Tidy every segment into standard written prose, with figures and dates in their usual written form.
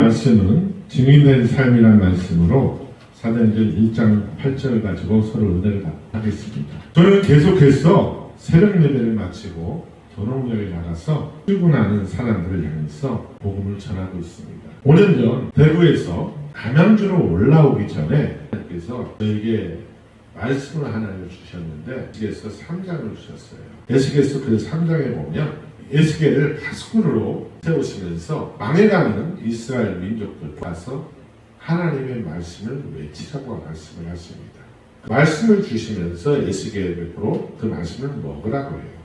말씀은 증인된 삶이라는 말씀으로 사도행전 1장 8절을 가지고 서로 은혜를 하겠습니다. 저는 계속해서 새벽 예배를 마치고 도농역에 나가서 출근하는 사람들을 향해서 복음을 전하고 있습니다. 5년 전 대구에서 남양주로 올라오기 전에 그래서 저에게 말씀을 하나를 주셨는데 에스겔서 3장을 주셨어요. 에스겔서 그 3장에 보면 에스겔을 파수꾼으로 세우시면서 망해가는 이스라엘 민족들 와서 하나님의 말씀을 외치라고 말씀을 하십니다. 그 말씀을 주시면서 에스겔로 그 말씀을 먹으라고 해요.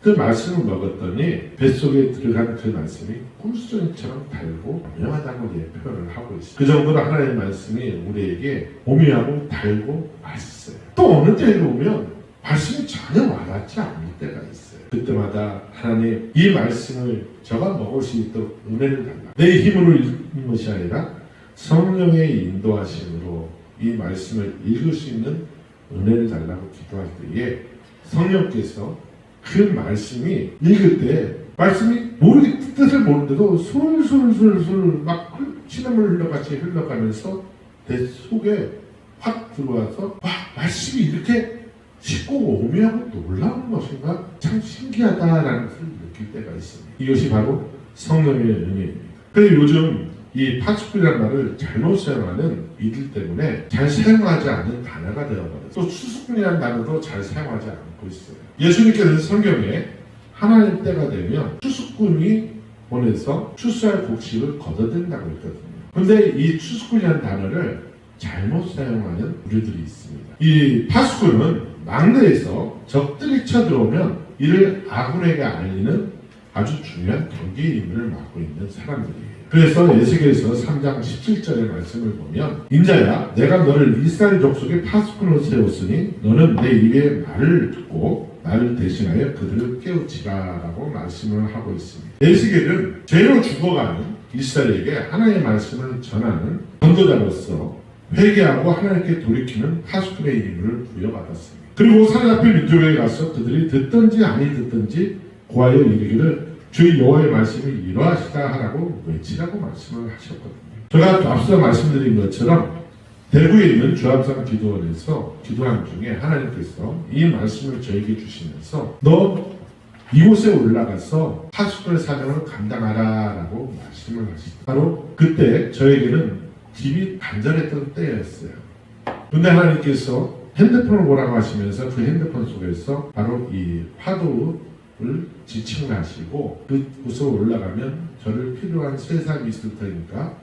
그 말씀을 먹었더니 뱃속에 들어간 그 말씀이 꿀송이처럼 달고 오묘하다고 표현을 하고 있어요. 그 정도로 하나님의 말씀이 우리에게 오묘하고 달고 맛있어요. 또 어느 때에 보면 말씀이 전혀 와닿지 않을 때가 있어요. 그때마다 하나님 이 말씀을 저가 먹을 수 있도록 은혜를 달라. 내 힘으로 읽는 것이 아니라 성령의 인도하심으로 이 말씀을 읽을 수 있는 은혜를 달라고 기도할 때에 성령께서 그 말씀이 읽을 때 말씀이 모르게 뜻을 모르는데도 술술술술 막 시냇물 흘러같이 흘러가면서 내 속에 확 들어와서 와 말씀이 이렇게 쉽고 오묘하고 놀라운 것인가 참 신기하다라는 것을 느낄 때가 있습니다. 이것이 바로 성령의 은혜입니다. 그런데 요즘 이 파수꾼이라는 말을 잘못 사용하는 이들 때문에 잘 사용하지 않는 단어가 되어버렸어요. 또 추수꾼이라는 단어도 잘 사용하지 않고 있어요. 예수님께서는 성경에 하나님 때가 되면 추수꾼이 보내서 추수할 곡식을 거둬들인다고 했거든요. 그런데 이 추수꾼이라는 단어를 잘못 사용하는 우리들이 있습니다. 이 파수꾼은 망대에서 적들이 쳐들어오면 이를 아군에게 알리는 아주 중요한 경계의 임무를 맡고 있는 사람들이에요. 그래서 에스겔서 3장 17절의 말씀을 보면 인자야 내가 너를 이스라엘 족속의 파수꾼으로 세웠으니 너는 내 입의 말을 듣고 나를 대신하여 그들을 깨우치라 라고 말씀을 하고 있습니다. 에스겔은 죄로 죽어가는 이스라엘에게 하나님의 말씀을 전하는 전도자로서 회개하고 하나님께 돌이키는 파수꾼의 임무를 부여받았습니다. 그리고 사로잡힌 민족에 가서 그들이 듣든지 아니 듣든지 고하여 이르기를 주의 여호와의 말씀이 이러하시다 하라고 외치라고 말씀을 하셨거든요. 제가 앞서 말씀드린 것처럼 대구에 있는 주암산 기도원에서 기도하는 중에 하나님께서 이 말씀을 저에게 주시면서 너 이곳에 올라가서 파수꾼의 사명을 감당하라 라고 말씀을 하시다. 바로 그때 저에게는 집이 간절했던 때였어요. 그런데 하나님께서 핸드폰을 보라고 하시면서 그 핸드폰 속에서 바로 이 화두를 지칭하시고 그곳으로 올라가면 저를 필요한 세 사람이 있을 테니까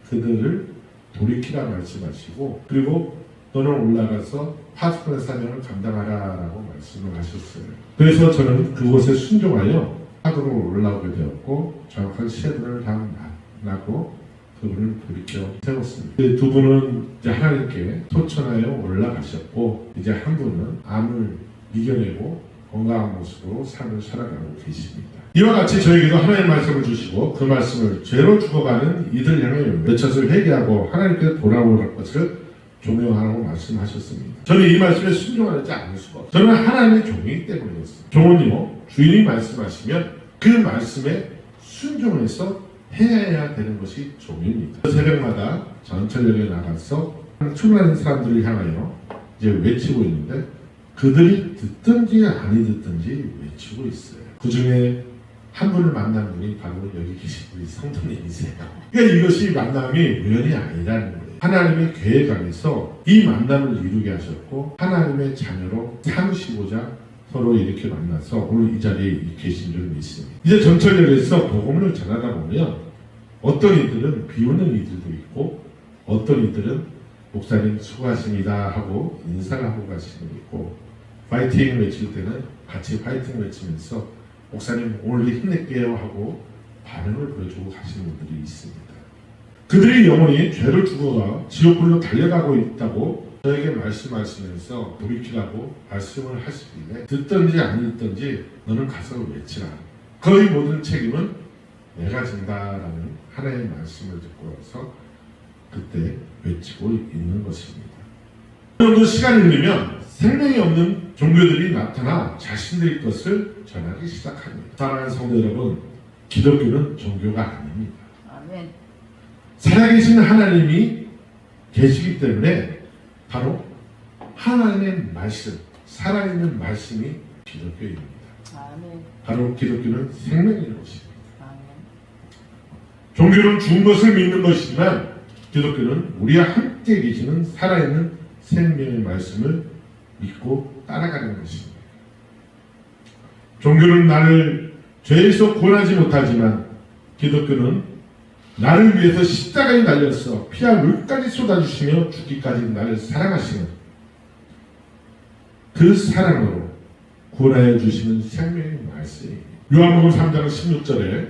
그들을 돌이키라 말씀하시고 그리고 너는 올라가서 파수꾼의 사명을 감당하라 라고 말씀을 하셨어요. 그래서 저는 그곳에 순종하여 화두로 올라오게 되었고 정확한 세 분을 다 만나고 그분을 돌이켜 세웠습니다. 그 두 분은 이제 하나님께 토천하여 올라가셨고 이제 한 분은 암을 이겨내고 건강한 모습으로 삶을 살아가고 계십니다. 이와 같이 저에게도 하나님의 말씀을 주시고 그 말씀을 죄로 죽어가는 이들 향해 외쳐서 회개하고 하나님께서 돌아올 것을 종용하라고 말씀하셨습니다. 저는 이 말씀에 순종하지 않을 수가 없어요. 저는 하나님의 종이기 때문이었어요. 종은요 주인이 말씀하시면 그 말씀에 순종해서 해야 되는 것이 종입니다. 새벽마다 전철역에 나가서 출근하는 사람들을 향하여 이제 외치고 있는데 그들이 듣든지 아니 듣든지 외치고 있어요. 그 중에 한 분을 만난 분이 바로 여기 계신 우리 성도님이세요. 그러니까 이것이 만남이 우연이 아니라는 거예요. 하나님의 계획 안에서 이 만남을 이루게 하셨고 하나님의 자녀로 삼으시고자 서로 이렇게 만나서 오늘 이 자리에 계신 줄 믿습니다. 이제 전철역에서 복음을 전하다 보면 어떤 이들은 비오는 이들도 있고 어떤 이들은 목사님 수고하십니다 하고 인사를 하고 가시는 분 있고 파이팅 외칠 때는 같이 파이팅 외치면서 목사님 오늘도 힘낼게요 하고 반응을 보여주고 가시는 분들이 있습니다. 그들의 영혼이 죄를 죽어가 지옥불로 달려가고 있다고 저에게 말씀하시면서 돌이키라고 말씀을 하시길래 듣든지 안 듣든지 너는 가서 외치라. 거의 모든 책임은 내가 진다라는 하나님의 말씀을 듣고 와서 그때 외치고 있는 것입니다. 어느 정도 시간이 흐르면 생명이 없는 종교들이 나타나 자신들의 것을 전하기 시작합니다. 사랑하는 성도 여러분, 기독교는 종교가 아닙니다. 아멘. 살아계신 하나님이 계시기 때문에 바로 하나님의 말씀, 살아있는 말씀이 기독교입니다. 바로 기독교는 생명인 것입니다. 종교는 죽은 것을 믿는 것이지만 기독교는 우리와 함께 계시는 살아있는 생명의 말씀을 믿고 따라가는 것입니다. 종교는 나를 죄에서 구원하지 못하지만 기독교는 나를 위해서 십자가에 달려서 피와 물까지 쏟아주시며 죽기까지 나를 사랑하시는 그 사랑으로 구원하여 주시는 생명의 말씀입니다. 요한복음 3장 16절에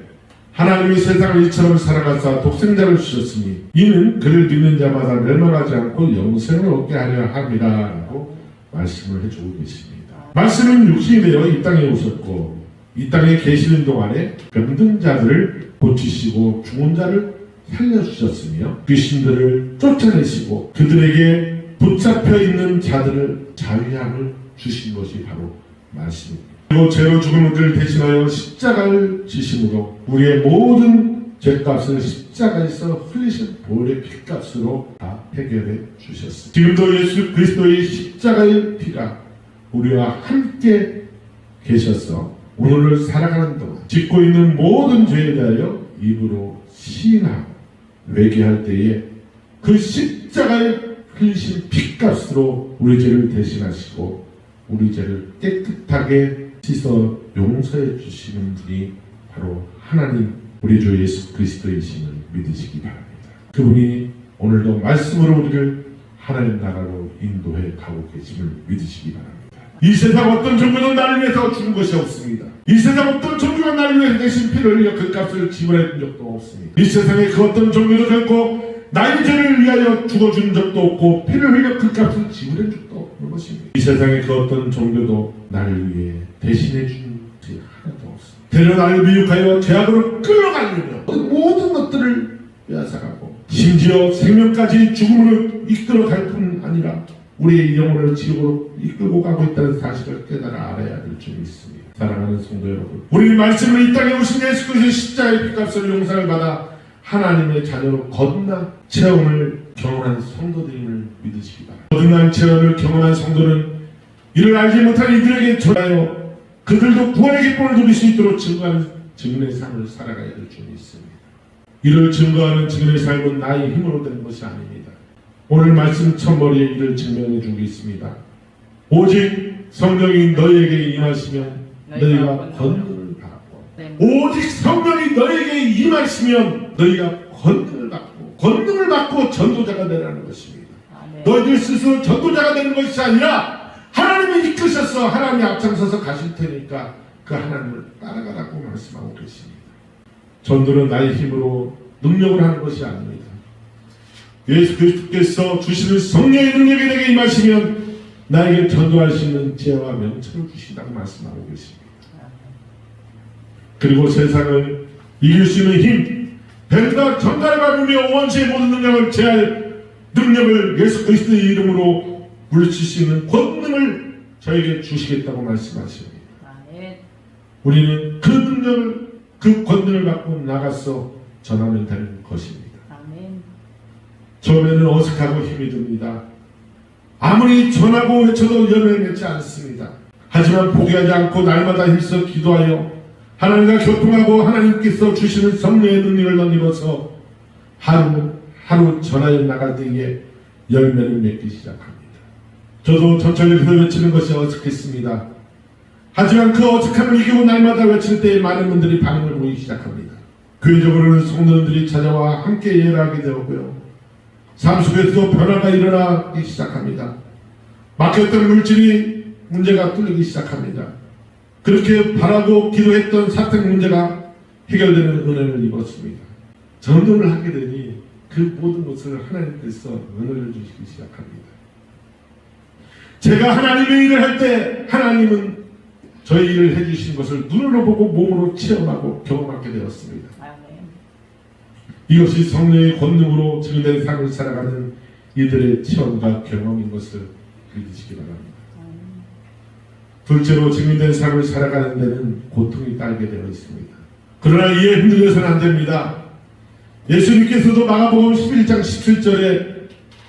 하나님이 세상을 이처럼 사랑하사 독생자를 주셨으니 이는 그를 믿는 자마다 멸망하지 않고 영생을 얻게 하려 함이라 라고 말씀을 해주고 계십니다. 말씀은 육신이 되어 이 땅에 오셨고 이 땅에 계시는 동안에 병든 자들을 고치시고 죽은 자를 살려주셨으며 귀신들을 쫓아내시고 그들에게 붙잡혀 있는 자들을 자유함을 주신 것이 바로 말씀입니다. 그리고 죄로 죽은 우리를 대신하여 십자가를 지심으로 우리의 모든 죄값을 십자가에서 흘리신 보혈의 피값으로 다 해결해 주셨습니다. 지금도 예수 그리스도의 십자가의 피가 우리와 함께 계셔서 오늘을 살아가는 동안 짓고 있는 모든 죄에 대하여 입으로 시인하고 회개할 때에 그 십자가에 흘리신 피값으로 우리 죄를 대신하시고 우리 죄를 깨끗하게 씻어 용서해 주시는 분이 바로 하나님 우리 주 예수 그리스도이심을 믿으시기 바랍니다. 그분이 오늘도 말씀으로 우리를 하나님 나라로 인도해 가고 계심을 믿으시기 바랍니다. 이 세상 어떤 종교도 나를 위해서 죽은 것이 없습니다. 이 세상 어떤 종교가 나를 위해 대신 피를 흘려 그 값을 지불해 준 적도 없습니다. 이 세상에 그 어떤 종교도 결코 나의 죄를 위하여 죽어준 적도 없고 피를 흘려 그 값을 지불해 준 적도 없는 것입니다. 이 세상에 그 어떤 종교도 나를 위해 대신해 준 것이 하나도 없습니다. 대려 나를 미혹하여 죄악으로 끌어가려며 모든 것들을 빼앗아가고 심지어 생명까지 죽음으로 이끌어갈 뿐 아니라 우리의 영혼을 지옥으로 이끌고 가고 있다는 사실을 깨달아 알아야 될 점이 있습니다. 사랑하는 성도 여러분, 우리 말씀으로 이 땅에 오신 예수 그리스도의 십자가의 피값으로 용서를 받아 하나님의 자녀로 거듭난 체험을 경험한 성도들임을 믿으시기 바랍니다. 거듭난 체험을 경험한 성도는 이를 알지 못한 이들에게 전하여 그들도 구원의 기쁨을 누릴 수 있도록 증거하는 증인의 삶을 살아가야 될 점이 있습니다. 이를 증거하는 증인의 삶은 나의 힘으로 되는 것이 아닙니다. 오늘 말씀 첫머리에 이를 증명해 주고 있습니다. 오직 성령이 너희에게 임하시면 너희가 권능을 받고 오직 성령이 너희에게 임하시면 너희가 권능을 받고 전도자가 되라는 것입니다. 너희들 스스로 전도자가 되는 것이 아니라 하나님이 이끄셔서 하나님이 앞장서서 가실 테니까 그 하나님을 따라가라고 말씀하고 계십니다. 전도는 나의 힘으로 능력을 하는 것이 아닙니다. 예수 그리스도께서 주시는 성령의 능력이 내게 임하시면 나에게 전도할 수 있는 지혜와 명철을 주시다고 말씀하고 계십니다. 그리고 세상을 이길 수 있는 힘, 뱀과 전갈을 밟으며 원수의 모든 능력을 제할 능력을 예수 그리스도의 이름으로 물리칠 수 있는 권능을 저에게 주시겠다고 말씀하십니다. 우리는 그 능력을, 그 권능을 갖고 나가서 전하면 되는 것입니다. 처음에는 어색하고 힘이 듭니다. 아무리 전하고 외쳐도 열매를 맺지 않습니다. 하지만 포기하지 않고 날마다 힘써 기도하여 하나님과 교통하고 하나님께서 주시는 성령의 능력을 덧입어서 하루 전하여 나갈 때에 열매를 맺기 시작합니다. 저도 천천히 외치는 것이 어색했습니다. 하지만 그 어색함을 이기고 날마다 외칠 때에 많은 분들이 반응을 보이기 시작합니다. 교회적으로는 성도들이 찾아와 함께 예배하게 되었고요. 삶 속에서도 변화가 일어나기 시작합니다. 막혔던 물질이 문제가 뚫리기 시작합니다. 그렇게 바라고 기도했던 사택 문제가 해결되는 은혜를 입었습니다. 전도를 하게 되니 그 모든 것을 하나님께서 은혜를 주시기 시작합니다. 제가 하나님의 일을 할 때 하나님은 저희 일을 해주신 것을 눈으로 보고 몸으로 체험하고 경험하게 되었습니다. 이것이 성령의 권능으로 증인된 삶을 살아가는 이들의 체험과 경험인 것을 믿으시기 바랍니다. 둘째로 증인된 삶을 살아가는 데는 고통이 따르게 되어 있습니다. 그러나 이에 흔들려서는 안 됩니다. 예수님께서도 마가복음 11장 17절에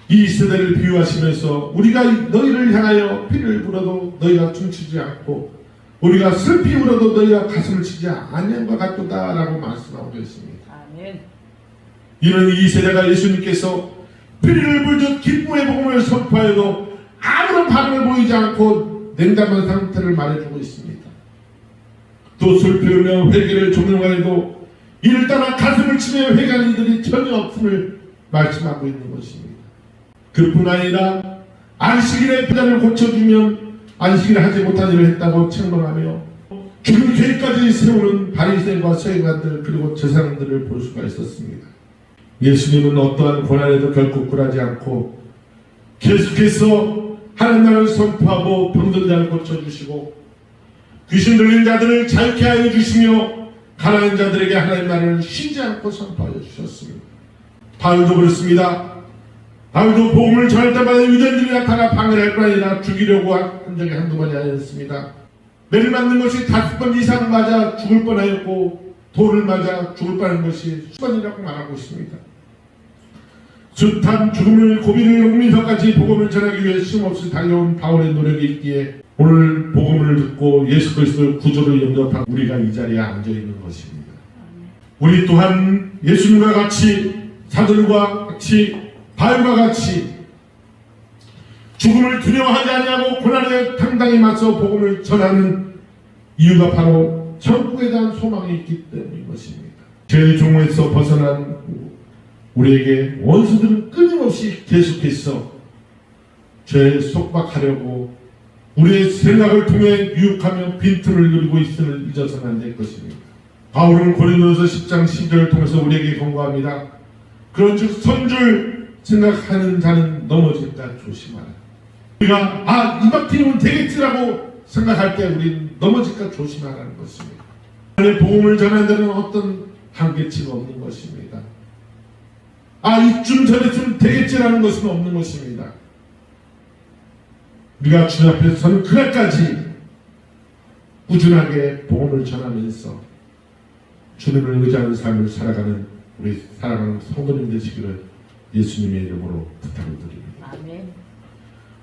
이 세대를 비유하시면서 우리가 너희를 향하여 피를 불어도 너희가 춤추지 않고 우리가 슬피 울어도 너희가 가슴을 치지 아니한 것 같도다 라고 말씀하고 계십니다. 아멘. 이는 이 세대가 예수님께서 피를 불듯 기쁨의 복음을 선포해도 아무런 반응을 보이지 않고 냉담한 상태를 말해주고 있습니다. 또 슬피 울며 회개를 종용하여도 이를 따라 가슴을 치며 회개하는 이들이 전혀 없음을 말씀하고 있는 것입니다. 그뿐 아니라 안식일에 부자를 고쳐주면 안식일을 하지 못한 일을 했다고 책망하며 죽은 죄까지 세우는 바리새인과 서기관들 그리고 제사장들을 볼 수가 있었습니다. 예수님은 어떠한 고난에도 결코 굴하지 않고 계속해서 하나님 나라를 선포하고 병든 자를 고쳐주시고 귀신 들린 자들을 자유케 하여 주시며 가난한 자들에게 하나님 나라를 쉬지 않고 선포하여 주셨습니다. 바울도 그렇습니다. 바울도 복음을 전할 때마다 유대인들이 나타나 방해할 뿐 아니라 죽이려고 한 적이 한두 번이 아니었습니다. 매를 맞는 것이 5번 이상 맞아 죽을 뻔하였고 돌을 맞아 죽을 뻔한 것이 수번이라고 말하고 있습니다. 숱한 죽음을 고비를 옮기서까지 복음을 전하기 위해 쉼없이 달려온 바울의 노력이 있기에 오늘 복음을 듣고 예수 그리스도의 구조를 영접한 우리가 이 자리에 앉아있는 것입니다. 우리 또한 예수님과 같이 사도들과 같이 바울과 같이 죽음을 두려워하지 아니하고 고난에 당당히 맞서 복음을 전하는 이유가 바로 천국에 대한 소망이 있기 때문인 것입니다. 죄의 종에서 벗어난 우리에게 원수들은 끊임없이 계속해서 죄에 속박하려고 우리의 생각을 통해 유혹하며 빈틈을 누리고 있음을 잊어서는 안 될 것입니다. 바울은 고린도서 10장 10절을 통해서 우리에게 권고합니다. 그런즉 선줄 생각하는 자는 넘어질까 조심하라. 우리가 이만큼이면 되겠지라고 생각할 때 우리는 넘어질까 조심하라는 것입니다. 하나님의 복음을 전하는 데는 어떤 한계치가 없는 것입니다. 이쯤 전했으면 되겠지라는 것은 없는 것입니다. 우리가 주 앞에 서는 그날까지 꾸준하게 복음을 전하면서 주님을 의지하는 삶을 살아가는 우리 사랑하는 성도님 되시기를 예수님의 이름으로 부탁을 드립니다. 아멘.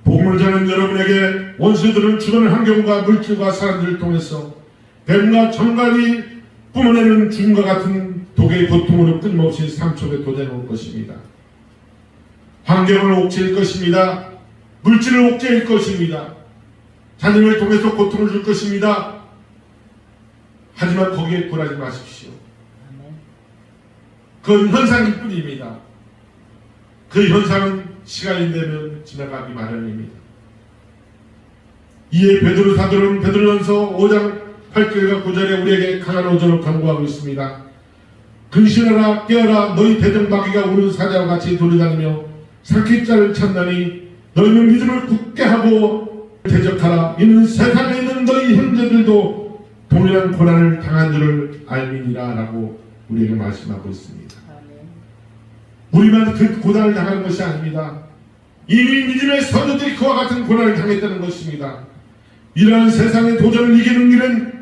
복음을 전하는 여러분에게 원수들은 주변 환경과 물질과 사람들을 통해서 뱀과 정갈이 뿜어내는 죽음과 같은 독의 고통으로 끊임없이 삶 속에 도전해올 것입니다. 환경을 옥죄일 것입니다. 물질을 옥죄일 것입니다. 자녀를 통해서 고통을 줄 것입니다. 하지만 거기에 굴하지 마십시오. 그건 현상일 뿐입니다. 그 현상은 시간이 되면 지나가기 마련입니다. 이에 베드로 사도는 베드로전서 5장 8절과 9절에 우리에게 강한 오전을 강구하고 있습니다. 근신하라 깨어라 너희 대적마귀가 우는 사자와 같이 돌아다니며 삼킬 자를 찾나니 너희는 믿음을 굳게 하고 대적하라. 이는 세상에 있는 너희 형제들도 동일한 고난을 당한 줄을 알미니라 라고 우리에게 말씀하고 있습니다. 우리만 그 고난을 당하는 것이 아닙니다. 이미 믿음의 선조들이 그와 같은 고난을 당했다는 것입니다. 이러한 세상의 도전을 이기는 길은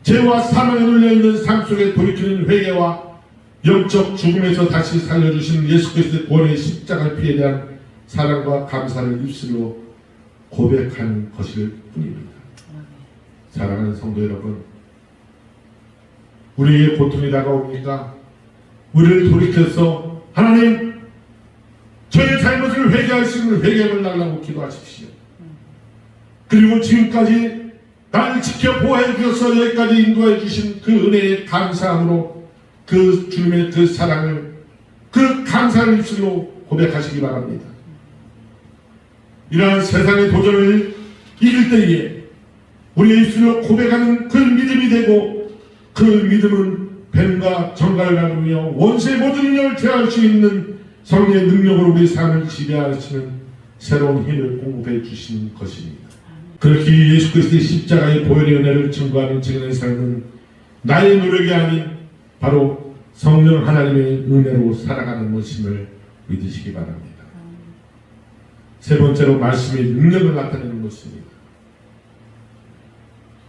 죄와 사망에 눌려있는 삶 속에 돌이키는 회개와 영적 죽음에서 다시 살려주신 예수 그리스도의 구원의 십자가 피에 대한 사랑과 감사를 입술로 고백하는 것일 뿐입니다. 사랑하는 성도 여러분, 우리에게 고통이 다가옵니까? 우리를 돌이켜서 하나님 저의 잘못을 회개할 수 있는 회개를 달라고 기도하십시오. 그리고 지금까지 나를 지켜 보호해 주셔서 여기까지 인도해 주신 그 은혜의 감사함으로 그 주님의 그 사랑을 그 감사를 입술로 고백하시기 바랍니다. 이러한 세상의 도전을 이길 때에 우리의 입술로 고백하는 그 믿음이 되고 그 믿음은 뱀과 정갈을 나누며 원수의 모든 능력을 제어할 수 있는 성령의 능력으로 우리 삶을 지배하시는 새로운 힘을 공급해 주신 것입니다. 그렇게 예수 그리스도의 십자가의 보혈의 은혜를 증거하는 증인의 삶은 나의 노력이 아닌 바로 성령 하나님의 은혜로 살아가는 것임을 믿으시기 바랍니다. 세 번째로 말씀의 능력을 나타내는 것입니다.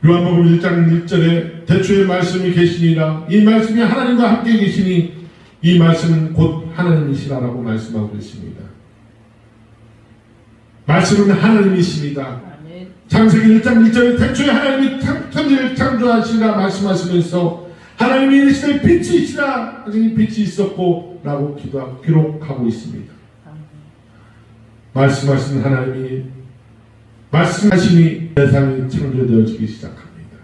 요한복음 1장 1절에 대초에 말씀이 계시니라 이 말씀이 하나님과 함께 계시니 이 말씀은 곧 하나님이시라고 말씀하고 있습니다. 말씀은 하나님이십니다. 아멘. 창세기 1장 1절에 태초에 하나님이 천지를 창조하시라 말씀하시면서 하나님이 이르시되 빛이 있으라 하시니 빛이 있었고 라고 기록하고 있습니다. 아멘. 말씀하신 하나님이 말씀하시니 세상이 창조되어지기 시작합니다.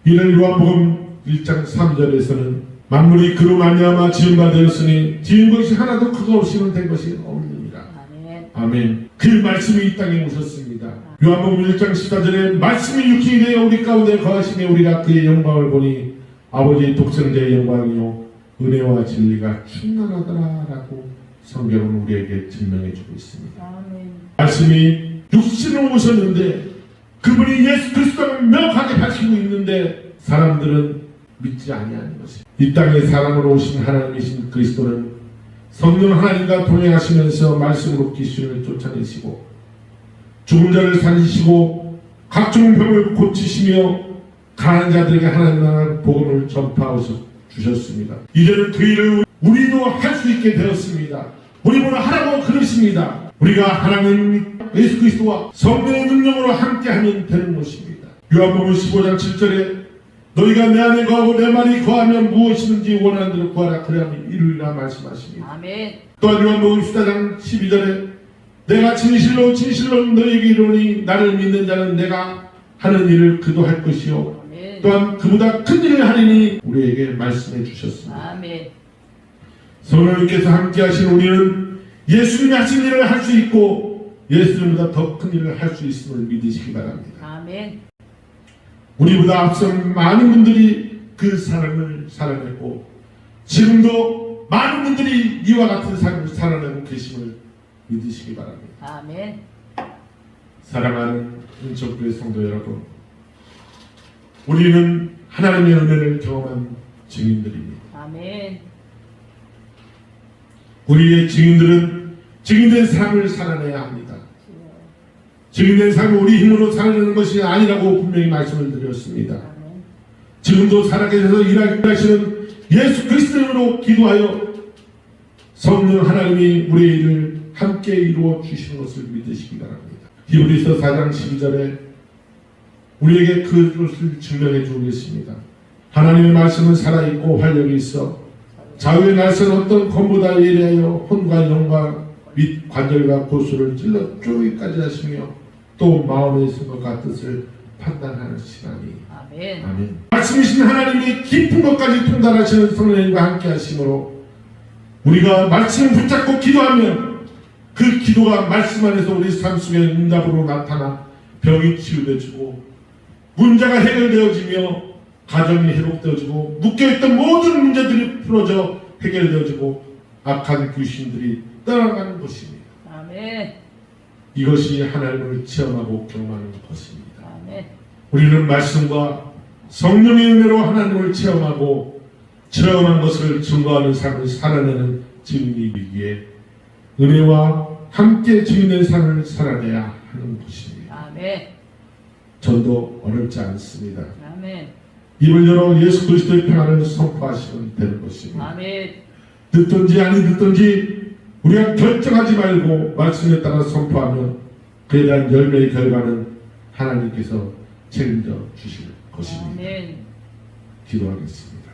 이를 요한복음 1장 3절에서는 만물이 그로 말미암아 지은 바 되었으니 지은 것이 하나도 그거 없이는 된 것이 없느니라. 아멘. 아멘. 그 말씀이 이 땅에 오셨습니다. 요한복음 1장 14절에 말씀이 육신이 되어 우리 가운데 거하시며 우리가 그의 영광을 보니 아버지의 독생자의 영광이요 은혜와 진리가 충만하더라라고 성경은 우리에게 증명해 주고 있습니다. 아멘. 말씀이 육신으로 오셨는데 그분이 예수 그리스도를 명확하게 밝히고 있는데 사람들은 믿지 아니하는 것입니다. 이 땅에 사람으로 오신 하나님이신 그리스도는 성령 하나님과 동행하시면서 말씀으로 귀신을 쫓아내시고 죽은 자를 살리시고 각종 병을 고치시며 가난한 자들에게 하나님 나라의 복음을 전파하셔 주셨습니다. 이제는 그 일을 우리도 할 수 있게 되었습니다. 우리는 하라고 그러십니다. 우리가 하나님 예수 그리스도와 성령의 능력으로 함께하면 되는 것입니다. 요한복음 15장 7절에 너희가 내 안에 거하고 내 말이 거하면 무엇이든지 원하는 대로 구하라 그래야만 이루리라 말씀하십니다. 아멘. 또한 요한복음 14장 12절에 내가 진실로 너희에게 이르노니 나를 믿는 자는 내가 하는 일을 그도 할 것이요 아멘. 또한 그보다 큰 일을 하리니 우리에게 말씀해 주셨습니다. 아멘. 성령님께서 함께 하신 우리는 예수님이 하신 일을 할 수 있고 예수님보다 더 큰 일을 할 수 있음을 믿으시기 바랍니다. 아멘. 우리보다 앞선 많은 분들이 그 사랑을 살아내고 지금도 많은 분들이 이와 같은 삶을 살아내고 계심을 믿으시기 바랍니다. 아멘. 사랑하는 은총교회 성도 여러분, 우리는 하나님의 은혜를 경험한 증인들입니다. 아멘. 우리의 증인들은 증인된 삶을 살아내야 합니다. 증인된 삶을 우리 힘으로 살아내는 것이 아니라고 분명히 말씀을 드렸습니다. 아멘. 지금도 살아계셔서 일하시는 예수 그리스도로 기도하여 성령 하나님이 우리의 일을 함께 이루어 주시는 것을 믿으시기 바랍니다. 히브리서 4장 12절에 우리에게 그것을 증명해 주고 계십니다. 하나님의 말씀은 살아있고 활력이 있어 자유의 날선 어떤 검보다 예리하여 혼과 영과 및 관절과 고수를 찔러 쪼기까지 하시며 또 마음의 생각과 뜻을 판단하시나니. 아멘. 아멘. 말씀이신 하나님이 깊은 것까지 통달하시는 성령님과 함께 하심으로 우리가 말씀을 붙잡고 기도하면 그 기도가 말씀 안에서 우리 삶 속에 응답으로 나타나 병이 치유되어지고 문제가 해결되어지며 가정이 회복되어지고 묶여있던 모든 문제들이 풀어져 해결되어지고 악한 귀신들이 떠나가는 것입니다. 아멘. 이것이 하나님을 체험하고 경험하는 것입니다. 아멘. 우리는 말씀과 성령의 은혜로 하나님을 체험하고 체험한 것을 증거하는 삶을 살아내는 증인이기에 은혜와 함께 증인된 삶을 살아내야 하는 것입니다. 아멘. 전도 어렵지 않습니다. 아멘. 입을 열어 예수 그리스도의 평안을 선포하시면 되는 것입니다. 아멘. 듣든지 아니 듣든지 우리가 결정하지 말고 말씀에 따라 선포하면 그에 대한 열매의 결과는 하나님께서 책임져 주실 것입니다. 아멘. 기도하겠습니다.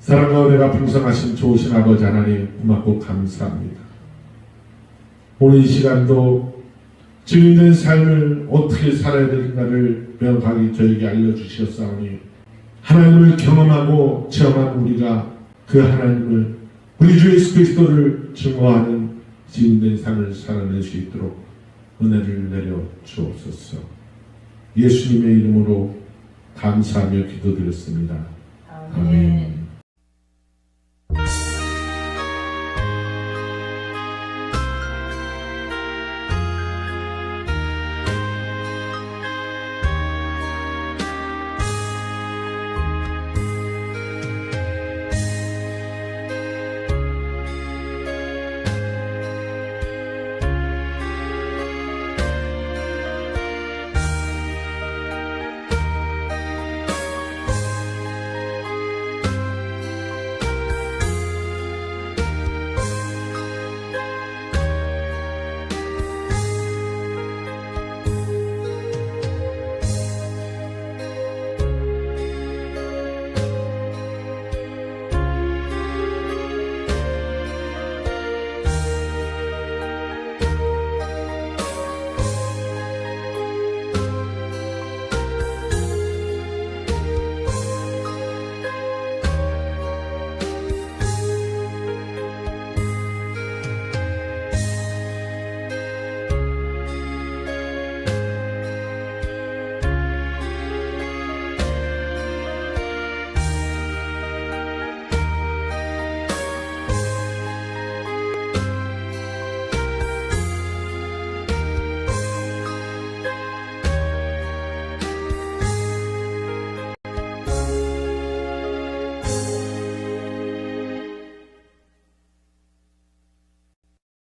사랑과 은혜가 풍성하신 좋으신 아버지 하나님 고맙고 감사합니다. 오늘 이 시간도 증인된 삶을 어떻게 살아야 되는가를 명확하게 저에게 알려주셨사오니 하나님을 경험하고 체험한 우리가 그 하나님을 우리 주 예수 그리스도를 증거하는 증인된 삶을 살아낼 수 있도록 은혜를 내려 주옵소서. 예수님의 이름으로 감사하며 기도드렸습니다. 아멘.